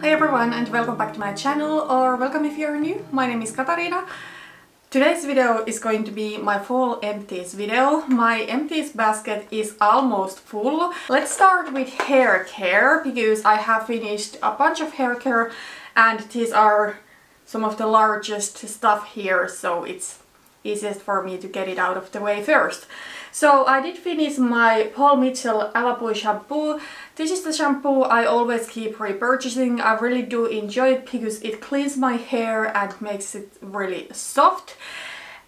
Hi everyone and welcome back to my channel, or welcome if you're new. My name is Katarina. Today's video is going to be my fall empties video. My empties basket is almost full. Let's start with hair care because I have finished a bunch of hair care and these are some of the largest stuff here, so it's easiest for me to get it out of the way first. So I did finish my Paul Mitchell Aloe shampoo. This is the shampoo I always keep repurchasing. I really do enjoy it because it cleans my hair and makes it really soft.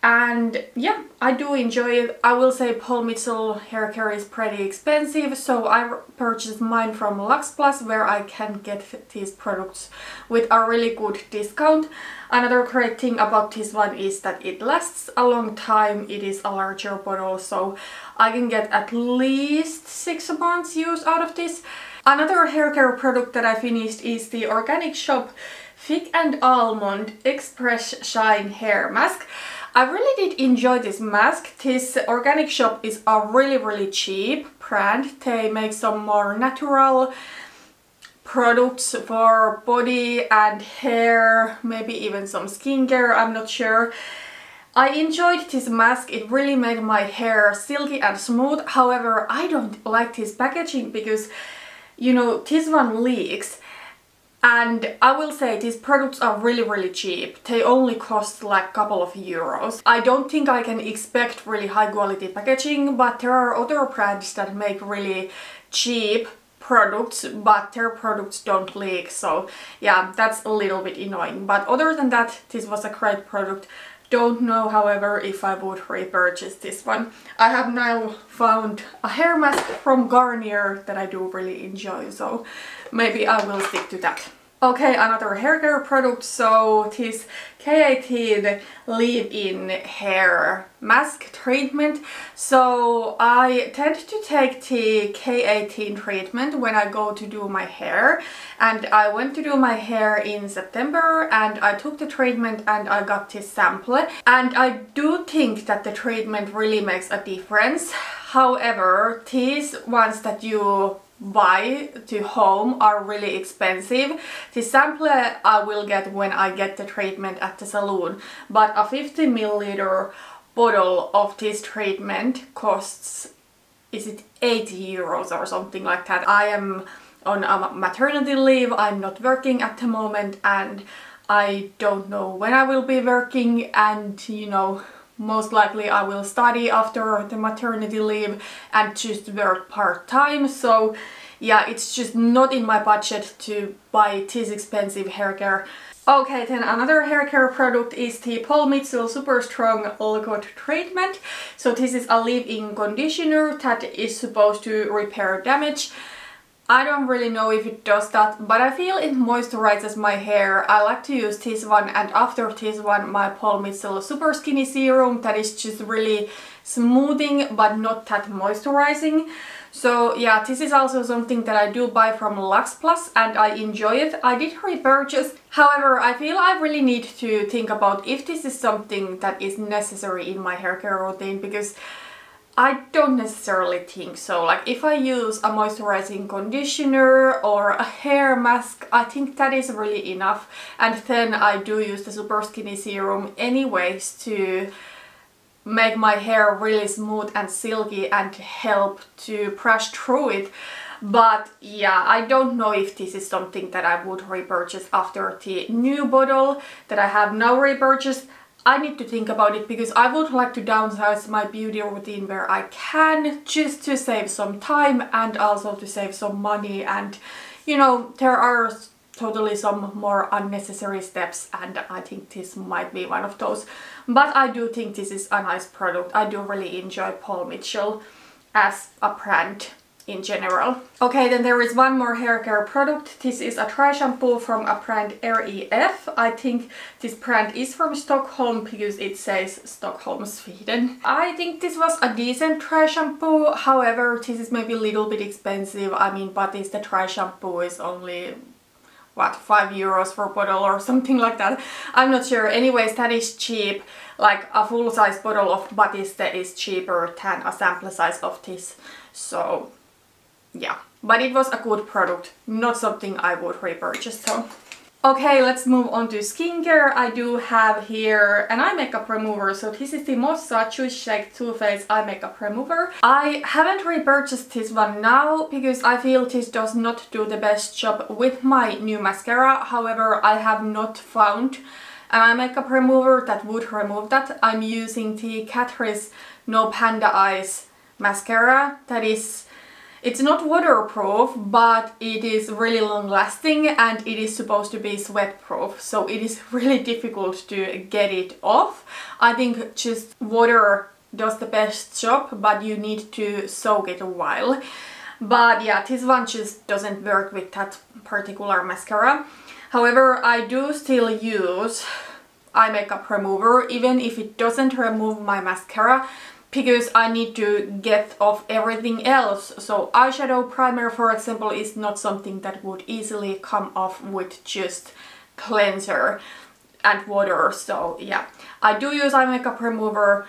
And yeah, I do enjoy it. I will say Paul Mitchell hair care is pretty expensive, so I purchased mine from Lux Plus, where I can get these products with a really good discount. Another great thing about this one is that it lasts a long time. It is a larger bottle, so I can get at least 6 months use out of this. Another hair care product that I finished is the Organic Shop Fig and Almond Express Shine Hair Mask. I really did enjoy this mask. This Organic Shop is a really cheap brand. They make some more natural products for body and hair, maybe even some skincare, I'm not sure. I enjoyed this mask. It really made my hair silky and smooth. However, I don't like this packaging because, you know, this one leaks. And I will say these products are really cheap. They only cost like a couple of euros. I don't think I can expect really high quality packaging, but there are other brands that make really cheap products, but their products don't leak. So yeah, that's a little bit annoying. But other than that, this was a great product. Don't know, however, if I would repurchase this one. I have now found a hair mask from Garnier that I do really enjoy, so maybe I will stick to that. Okay, another hair care product, so this K18 Leave In Hair Mask Treatment. So I tend to take the K18 treatment when I go to do my hair, and I went to do my hair in September and I took the treatment and I got this sample, and I do think that the treatment really makes a difference. However, these ones that you buy to home are really expensive. The sample I will get when I get the treatment at the salon, but a 50 milliliter bottle of this treatment costs, is it 80 euros or something like that. I am on a maternity leave, I'm not working at the moment, and I don't know when I will be working, and you know, most likely I will study after the maternity leave and just work part-time, so yeah, it's just not in my budget to buy this expensive hair care. Okay, then another hair care product is the Paul Mitchell Super Strong Liquid Treatment. So this is a leave-in conditioner that is supposed to repair damage. I don't really know if it does that, but I feel it moisturizes my hair. I like to use this one, and after this one my Paul Mitchell Super Skinny Serum that is just really smoothing but not that moisturizing. So yeah, this is also something that I do buy from Lux Plus and I enjoy it. I did repurchase. However, I feel I really need to think about if this is something that is necessary in my hair care routine, because I don't necessarily think so. Like if I use a moisturizing conditioner or a hair mask, I think that is really enough. And then I do use the Super Skinny Serum anyways to make my hair really smooth and silky and help to brush through it. But yeah, I don't know if this is something that I would repurchase after the new bottle that I have now repurchased. I need to think about it because I would like to downsize my beauty routine where I can, just to save some time and also to save some money, and you know, there are totally some more unnecessary steps, and I think this might be one of those. But I do think this is a nice product. I do really enjoy Paul Mitchell as a brand in general. Okay, then there is one more hair care product. This is a dry shampoo from a brand REF. I think this brand is from Stockholm because it says Stockholm, Sweden. I think this was a decent dry shampoo. However, this is maybe a little bit expensive. I mean, but this the dry shampoo is only what, 5 euros for a bottle or something like that. I'm not sure. Anyways, that is cheap. Like a full-size bottle of Batiste is cheaper than a sample size of this. So yeah, but it was a good product, not something I would repurchase, so. Okay, let's move on to skincare. I do have here an eye makeup remover. So this is the Mossa Juice Shake Too Faced eye makeup remover. I haven't repurchased this one now because I feel this does not do the best job with my new mascara. However, I have not found an eye makeup remover that would remove that. I'm using the Catrice No Panda Eyes mascara. That is, it's not waterproof, but it is really long lasting and it is supposed to be sweat proof, so it is really difficult to get it off. I think just water does the best job, but you need to soak it a while. But yeah, this one just doesn't work with that particular mascara. However, I do still use eye makeup remover even if it doesn't remove my mascara, because I need to get off everything else. So eyeshadow primer, for example, is not something that would easily come off with just cleanser and water. So yeah, I do use eye makeup remover,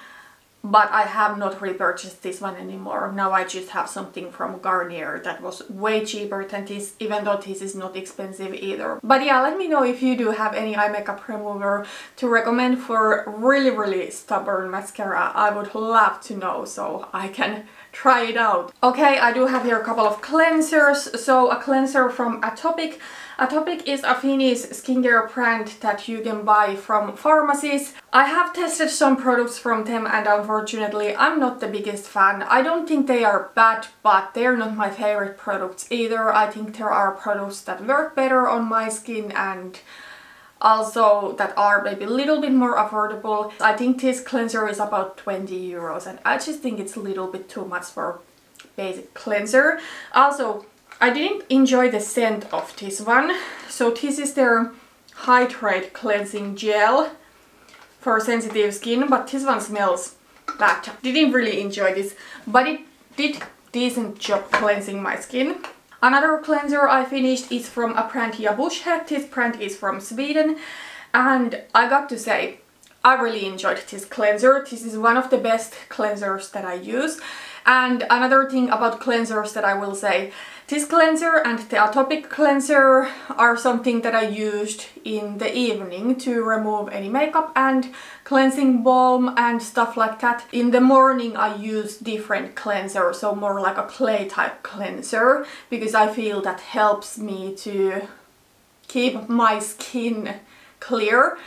but I have not repurchased this one anymore. Now I just have something from Garnier that was way cheaper than this, even though this is not expensive either. But yeah, let me know if you do have any eye makeup remover to recommend for really stubborn mascara. I would love to know so I can try it out. Okay, I do have here a couple of cleansers. So a cleanser from Atopik. Atopik is a Finnish skincare brand that you can buy from pharmacies. I have tested some products from them and unfortunately I'm not the biggest fan. I don't think they are bad, but they're not my favorite products either. I think there are products that work better on my skin and also that are maybe a little bit more affordable. I think this cleanser is about 20 euros and I just think it's a little bit too much for basic cleanser. Also, I didn't enjoy the scent of this one. So this is their Hydrate cleansing gel for sensitive skin, but this one smells bad. Didn't really enjoy this, but it did decent job cleansing my skin. Another cleanser I finished is from a brand Jabushe. This brand is from Sweden and I got to say, I really enjoyed this cleanser. This is one of the best cleansers that I use. And another thing about cleansers that I will say, this cleanser and the Atopik cleanser are something that I used in the evening to remove any makeup and cleansing balm and stuff like that. In the morning I use different cleanser, so more like a clay type cleanser, because I feel that helps me to keep my skin clear.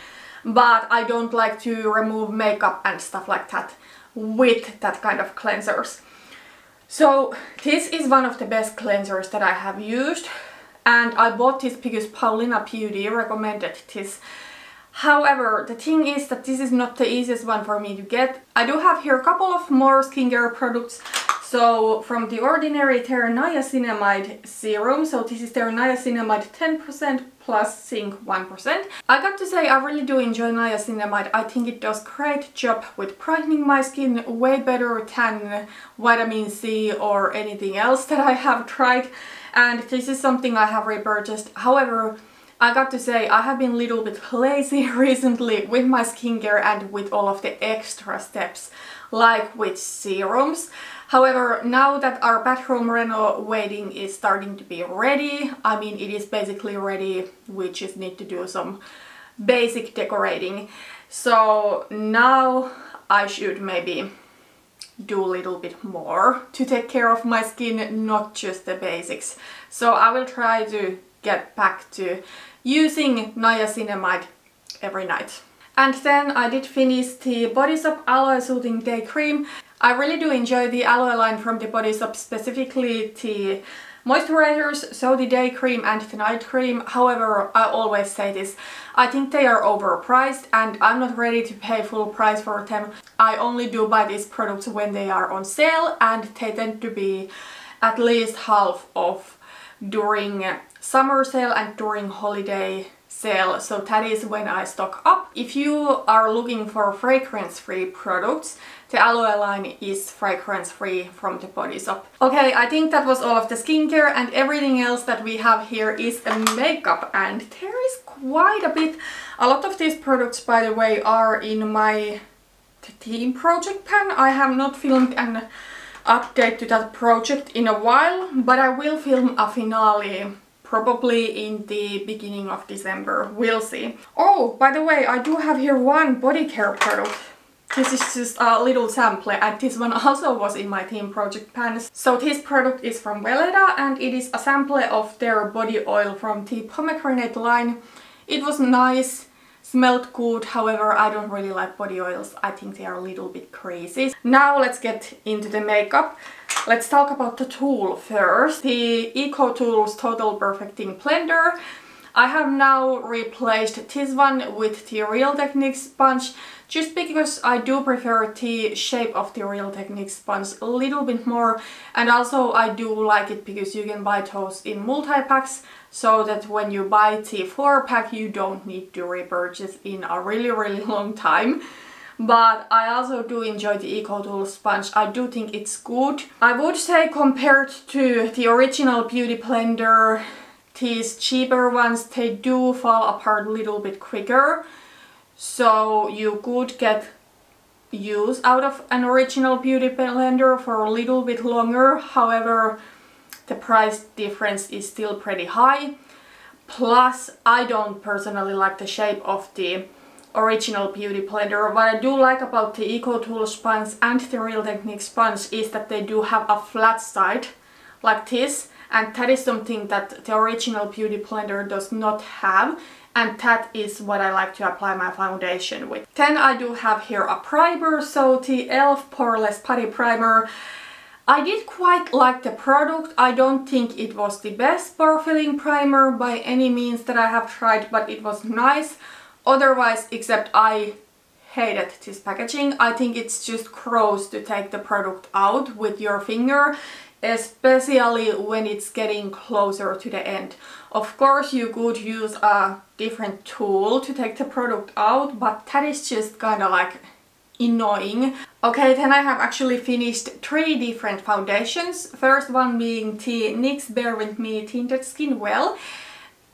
But I don't like to remove makeup and stuff like that with that kind of cleansers. So this is one of the best cleansers that I have used and I bought this because Paulina Beauty recommended this. However, the thing is that this is not the easiest one for me to get. I do have here a couple of more skincare products. So from The Ordinary, their Niacinamide serum. So this is their Niacinamide 10% plus Zinc 1%. I got to say, I really do enjoy Niacinamide. I think it does great job with brightening my skin, way better than vitamin C or anything else that I have tried. And this is something I have repurchased. However, I got to say, I have been a little bit lazy recently with my skincare and with all of the extra steps, like with serums. However, now that our bathroom renovating is starting to be ready, I mean it is basically ready, we just need to do some basic decorating. So now I should maybe do a little bit more to take care of my skin, not just the basics. So I will try to get back to using niacinamide every night. And then I did finish the Body Shop Aloe Soothing Day Cream. I really do enjoy the aloe line from the Body Shop, specifically the moisturizers, so the day cream and the night cream. However, I always say this, I think they are overpriced and I'm not ready to pay full price for them. I only do buy these products when they are on sale and they tend to be at least half off during summer sale and during holiday sale, so that is when I stock up. If you are looking for fragrance-free products, the aloe line is fragrance-free from the Body Shop. Okay, I think that was all of the skincare, and everything else that we have here is a makeup, and there is quite a bit. A lot of these products, by the way, are in my theme project pan. I have not filmed an update to that project in a while, but I will film a finale probably in the beginning of December. We'll see. Oh, by the way, I do have here one body care product. This is just a little sample, and this one also was in my theme project pans. So this product is from Weleda, and it is a sample of their body oil from the Pomegranate line. It was nice, smelled good, however I don't really like body oils. I think they are a little bit crazy. Now let's get into the makeup. Let's talk about the tool first. The EcoTools Total Perfecting Blender. I have now replaced this one with the Real Techniques sponge, just because I do prefer the shape of the Real Techniques sponge a little bit more, and also I do like it because you can buy those in multi-packs, so that when you buy the 4-pack you don't need to repurchase in a really long time. But I also do enjoy the EcoTools sponge. I do think it's good. I would say compared to the original Beauty Blender, these cheaper ones, they do fall apart a little bit quicker. So you could get use out of an original Beauty Blender for a little bit longer. However, the price difference is still pretty high. Plus, I don't personally like the shape of the original Beauty Blender. What I do like about the EcoTools sponge and the Real Techniques sponge is that they do have a flat side like this, and that is something that the original Beauty Blender does not have, and that is what I like to apply my foundation with. Then I do have here a primer, so the e.l.f. Poreless Putty Primer. I did quite like the product. I don't think it was the best pore filling primer by any means that I have tried, but it was nice. Otherwise, except I hated this packaging. I think it's just gross to take the product out with your finger, especially when it's getting closer to the end. Of course, you could use a different tool to take the product out, but that is just kind of like annoying. Okay, then I have actually finished 3 different foundations. First one being the NYX Bare With Me Tinted Skin Well.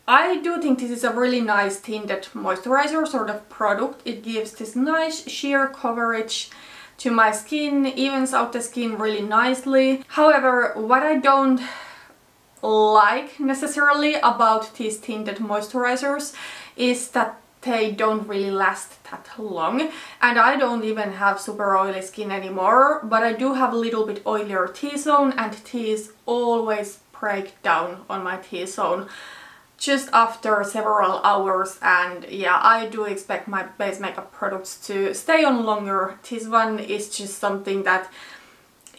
I do think this is a really nice tinted moisturizer sort of product. It gives this nice sheer coverage to my skin, evens out the skin really nicely. However, what I don't like necessarily about these tinted moisturizers is that they don't really last that long, and I don't even have super oily skin anymore, but I do have a little bit oilier T-zone, and these always break down on my T-zone just after several hours. And yeah, I do expect my base makeup products to stay on longer. This one is just something that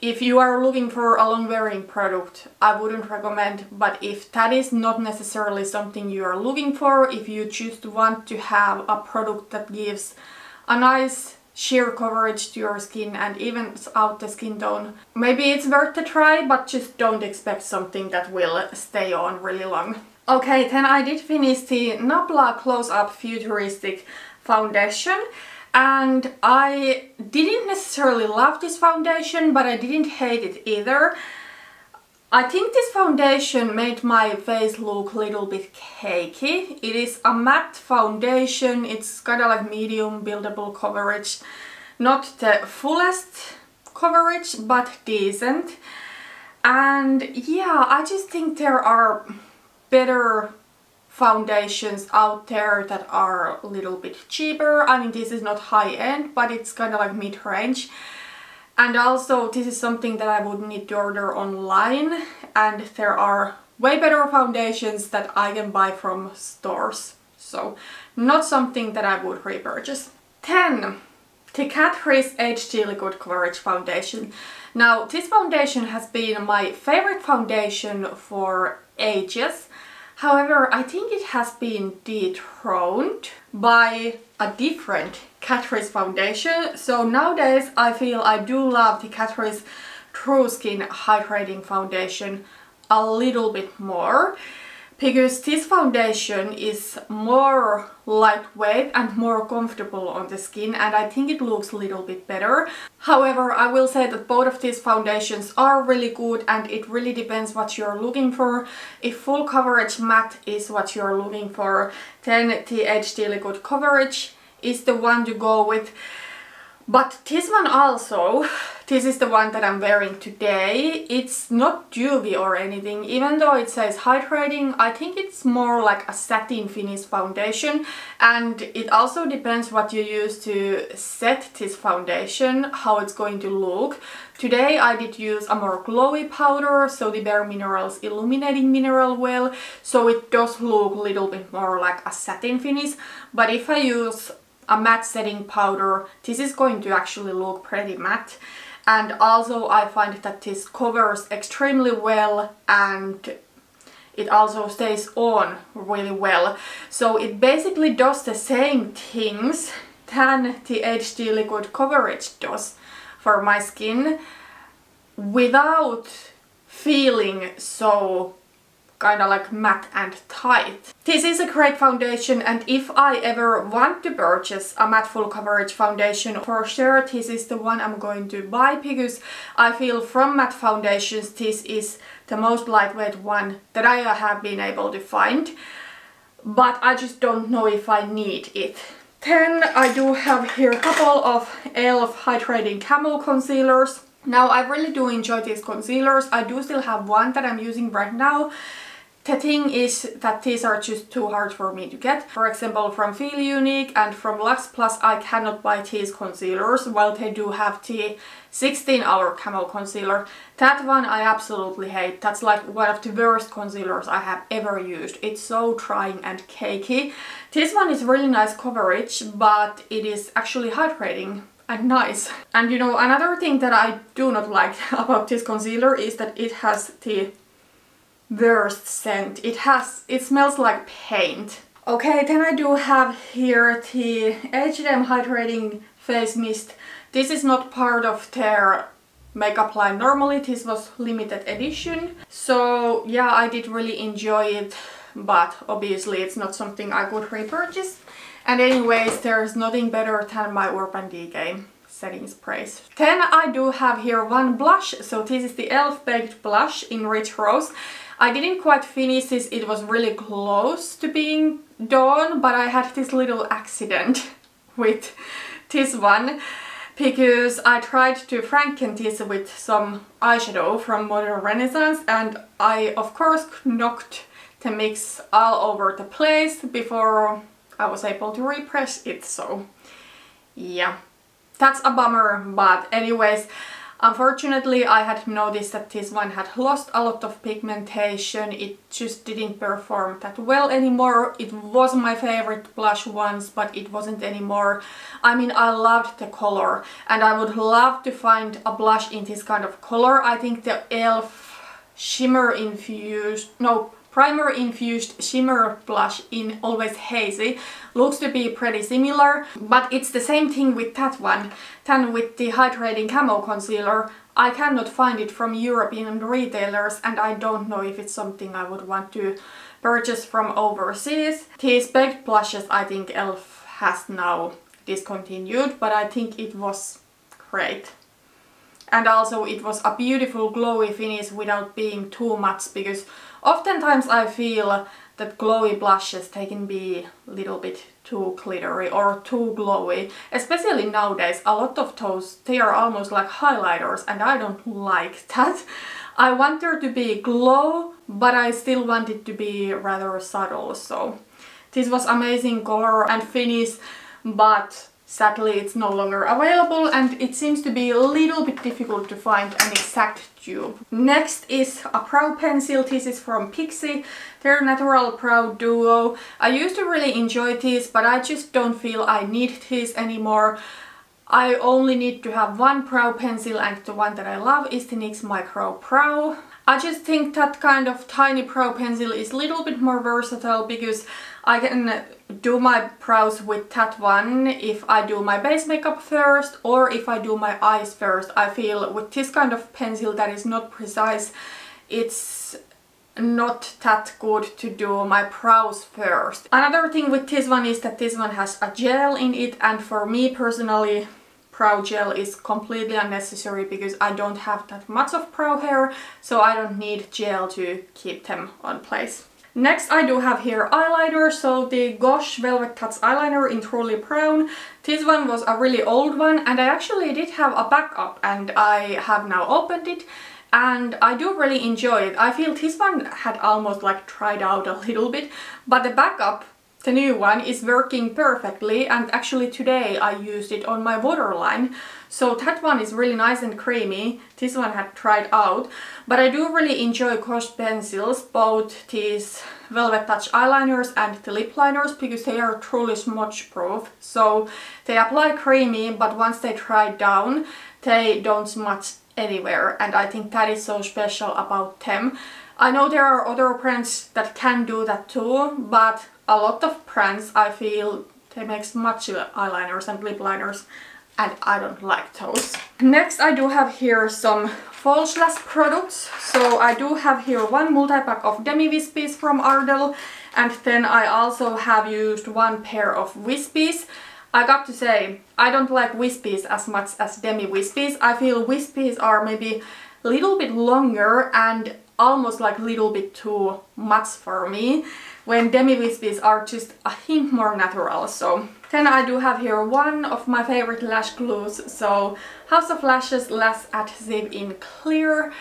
if you are looking for a long wearing product, I wouldn't recommend, but if that is not necessarily something you are looking for, if you just want to have a product that gives a nice sheer coverage to your skin and evens out the skin tone, maybe it's worth the try, but just don't expect something that will stay on really long. Okay, then I did finish the Nabla Close Up Futuristic foundation, and I didn't necessarily love this foundation, but I didn't hate it either. I think this foundation made my face look a little bit cakey. It is a matte foundation, it's kind of like medium buildable coverage. Not the fullest coverage, but decent. And yeah, I just think there are better foundations out there that are a little bit cheaper. I mean, this is not high-end, but it's kind of like mid-range. And also, this is something that I would need to order online, and there are way better foundations that I can buy from stores. So, not something that I would repurchase. 10. The Catrice HD Liquid Coverage Foundation. Now, this foundation has been my favorite foundation for ages. However, I think it has been dethroned by a different Catrice foundation. So nowadays I feel I do love the Catrice True Skin Hydrating Foundation a little bit more, because this foundation is more lightweight and more comfortable on the skin, and I think it looks a little bit better. However, I will say that both of these foundations are really good, and it really depends what you're looking for. If full coverage matte is what you're looking for, then the HD Liquid Coverage is the one to go with. But this one also, this is the one that I'm wearing today. It's not dewy or anything, even though it says hydrating. I think it's more like a satin finish foundation, and it also depends what you use to set this foundation, how it's going to look. Today I did use a more glowy powder, so the Bare Minerals Illuminating Mineral Oil, so it does look a little bit more like a satin finish. But if I use a matte setting powder, this is going to actually look pretty matte. And also I find that this covers extremely well, and it also stays on really well. So it basically does the same things than the HD Liquid Coverage does for my skin, without feeling so kind of like matte and tight. This is a great foundation, and if I ever want to purchase a matte full coverage foundation, for sure this is the one I'm going to buy, because I feel from matte foundations this is the most lightweight one that I have been able to find, but I just don't know if I need it. Then I do have here a couple of e.l.f. Hydrating Camo concealers. Now I really do enjoy these concealers. I do still have one that I'm using right now. The thing is that these are just too hard for me to get. For example, from Feel Unique and from Luxe Plus I cannot buy these concealers, while they do have the 16-hour Camo concealer. That one I absolutely hate. That's like one of the worst concealers I have ever used. It's so drying and cakey. This one is really nice coverage, but it is actually hydrating and nice. And you know, another thing that I do not like about this concealer is that it has the worst scent. It smells like paint. Okay, then I do have here the H&M Hydrating Face Mist. This is not part of their makeup line normally. This was limited edition. So yeah, I did really enjoy it, but obviously it's not something I could repurchase. And anyways, there's nothing better than my Urban Decay setting sprays. Then I do have here one blush. So this is the e.l.f. Baked Blush in Rich Rose. I didn't quite finish this, it was really close to being done, but I had this little accident with this one, because I tried to franken this with some eyeshadow from Modern Renaissance, and I of course knocked the mix all over the place before I was able to repress it, so yeah, that's a bummer. But anyways, unfortunately I had noticed that this one had lost a lot of pigmentation. It just didn't perform that well anymore. It was my favorite blush once, but it wasn't anymore. I mean, I loved the color, and I would love to find a blush in this kind of color. I think the e.l.f. Primer Infused Shimmer Blush in Always Hazy looks to be pretty similar, but it's the same thing with that one than with the Hydrating Camo Concealer. I cannot find it from European retailers, and I don't know if it's something I would want to purchase from overseas. These baked blushes I think e.l.f. has now discontinued, but I think it was great. And also it was a beautiful glowy finish without being too much, because oftentimes I feel that glowy blushes, they can be a little bit too glittery or too glowy. Especially nowadays, a lot of those, they are almost like highlighters, and I don't like that. I want there to be glow, but I still want it to be rather subtle. So this was amazing color and finish, but sadly it's no longer available, and it seems to be a little bit difficult to find an exact dupe. Next is a brow pencil. This is from Pixi, their Natural Brow Duo. I used to really enjoy these, but I just don't feel I need these anymore. I only need to have one brow pencil, and the one that I love is the NYX Micro Brow. I just think that kind of tiny brow pencil is a little bit more versatile, because I can do my brows with that one if I do my base makeup first, or if I do my eyes first. I feel with this kind of pencil that is not precise, it's not that good to do my brows first. Another thing with this one is that this one has a gel in it, and for me personally, brow gel is completely unnecessary because I don't have that much of brow hair, so I don't need gel to keep them on place. Next I do have here eyeliner, so the Gosh Velvet Touch eyeliner in Truly Brown. This one was a really old one and I actually did have a backup and I have now opened it and I do really enjoy it. I feel this one had almost like tried out a little bit, but the backup, the new one, is working perfectly, and actually today I used it on my waterline. So that one is really nice and creamy. This one had tried out, but I do really enjoy Gosh pencils, both these Velvet Touch eyeliners and the lip liners, because they are truly smudge proof. So they apply creamy, but once they dry down, they don't smudge anywhere, and I think that is so special about them. I know there are other brands that can do that too, but a lot of brands, I feel, they make smudgy eyeliners and lip liners and I don't like those. Next I do have here some false lash products. So I do have here one multi-pack of Demi Wispies from Ardell, and then I also have used one pair of Wispies. I got to say, I don't like Wispies as much as Demi Wispies. I feel Wispies are maybe a little bit longer and almost like a little bit too much for me, when Demi Wispies are just a hint more natural. So then I do have here one of my favorite lash glues, so House of Lashes Lash Adhesive in Clear.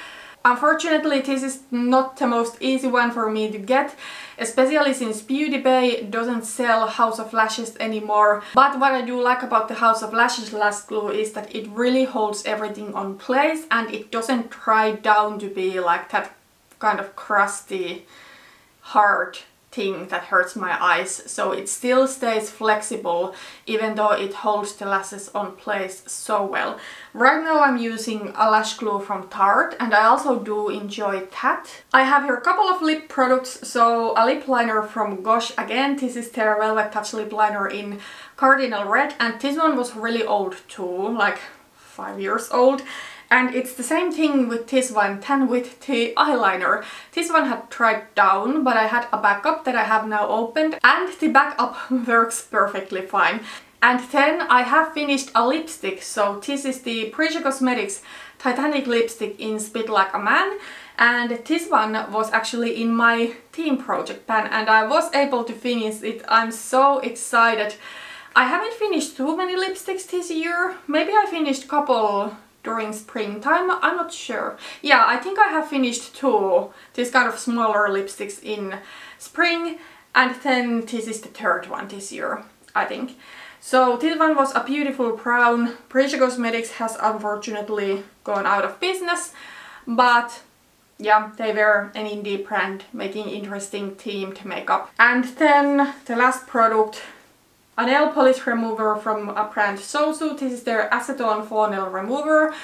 Unfortunately, this is not the most easy one for me to get, especially since Beauty Bay doesn't sell House of Lashes anymore. But what I do like about the House of Lashes lash glue is that it really holds everything on place and it doesn't dry down to be like that kind of crusty, hard thing that hurts my eyes. So it still stays flexible even though it holds the lashes on place so well. Right now I'm using a lash glue from Tarte and I also do enjoy that. I have here a couple of lip products. So a lip liner from Gosh again. This is their Velvet Touch lip liner in Cardinal Red, and this one was really old too, like 5 years old. And it's the same thing with this one than with the eyeliner. This one had dried down, but I had a backup that I have now opened and the backup works perfectly fine. And then I have finished a lipstick. So this is the Pixi Cosmetics Titanic lipstick in Spit Like a Man. And this one was actually in my theme project pan and I was able to finish it. I'm so excited. I haven't finished too many lipsticks this year. Maybe I finished a couple during springtime, I'm not sure. Yeah, I think I have finished two, these kind of smaller lipsticks in spring, and then this is the third one this year, I think. So this one was a beautiful brown. Pixi Cosmetics has unfortunately gone out of business, but yeah, they were an indie brand making interesting themed makeup. And then the last product, a nail polish remover from a brand Sosu. This is their Acetone Faux Nail Remover.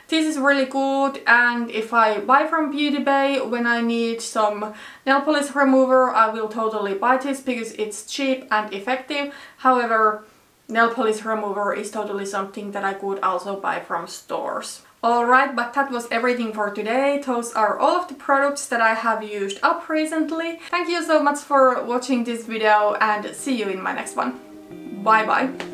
This is really good, and if I buy from Beauty Bay when I need some nail polish remover, I will totally buy this because it's cheap and effective. However, nail polish remover is totally something that I could also buy from stores. Alright, but that was everything for today. Those are all of the products that I have used up recently. Thank you so much for watching this video and see you in my next one. Bye bye!